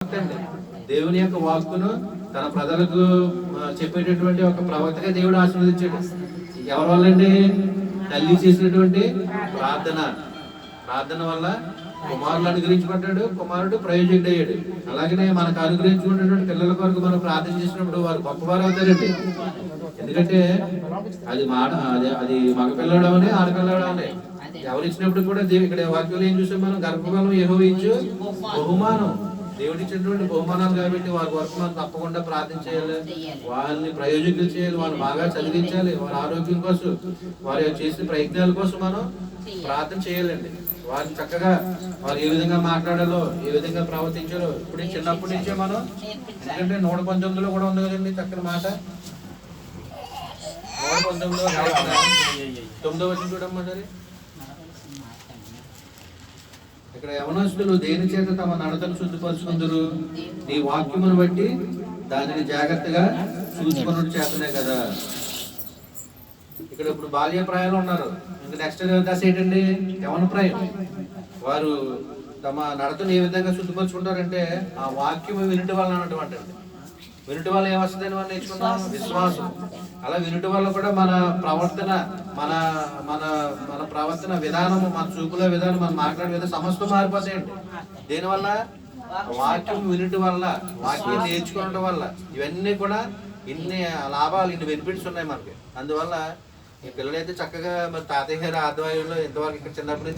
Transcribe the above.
దేవుని యొక్క వాక్కును తన ప్రజలకు చెప్పేటటువంటి ఒక ప్రవక్తగా దేవుడు ఆశీర్వదించాడు. ఎవరి వల్లండి? తల్లి చేసినటువంటి ప్రార్థన వల్ల కుమారుడు అనుగ్రహించబడ్డాడు, కుమారుడు ప్రయోజకుడు అయ్యాడు. అలాగనే మనకు అనుగ్రహించుకున్నటువంటి పిల్లల కొరకు మనం ప్రార్థన చేసినప్పుడు వారు గొప్పవారు అవుతారండి. ఎందుకంటే అది మగ పిల్లడమని ఆడపిల్లడమని ఎవరు ఇచ్చినప్పుడు కూడా ఇక్కడ వాక్యంలో ఏం చూసాం మనం? గర్భఫలం యెహోవా ఇచ్చు బహుమానం, దేవుడు ఇచ్చినటువంటి బహుమానాలు కాబట్టి వారి వరకు మనం తప్పకుండా ప్రార్థన చేయాలి, వాళ్ళని ప్రయోజకులు చేయాలి, వాళ్ళని బాగా చదివించాలి, వారి ఆరోగ్యం కోసం, వారి చేసిన ప్రయత్నాల కోసం మనం ప్రార్థన చేయాలండి. వారిని చక్కగా వారు ఏ విధంగా మాట్లాడాలో, ఏ విధంగా ప్రవర్తించాలో ఇప్పుడు చిన్నప్పటి నుంచే మనం, ఎందుకంటే 119లో కూడా ఉంది కదండి చక్కని మాట. 119లో 9వ వచనం చూడమ్మా సరే. ఇక్కడ యవనస్తులు దేని చేత తమ నడతను శుద్ధిపరుచుకుందరు? నీ వాక్యమును బట్టి దానిని జాగ్రత్తగా చూసుకున్నట్టు చేతనే కదా. ఇక్కడ ఇప్పుడు బాల్య ప్రాయాలు ఉన్నారు, ఇంకా నెక్స్ట్ దశ ఏంటండి? యవన ప్రాయం. వారు తమ నడతను ఏ విధంగా శుద్ధిపరుచుకుంటారంటే ఆ వాక్యము వినుట వల్ల అన్నటువంటి, వినుట వల్ల ఏమొస్తుందని మనం నేర్చుకున్నాం? విశ్వాసం. అలా వినుట వల్ల కూడా మన ప్రవర్తన, మన మన మన ప్రవర్తన విధానము, మన చూపుల విధానం, మన మాట్లాడే విధానం సమస్తం మారిపోతాయండి. దేనివల్ల? వాక్యం వినుట వల్ల, వాక్యం నేర్చుకోవడం వల్ల. ఇవన్నీ కూడా ఇన్ని లాభాలు, ఇన్ని బెనిఫిట్స్ ఉన్నాయి మనకి. అందువల్ల ఈ పిల్లలైతే చక్కగా మరి తాతయ్య గారి ఆధ్వర్యంలో ఇంతవరకు ఇక్కడ చిన్నప్పటి నుంచి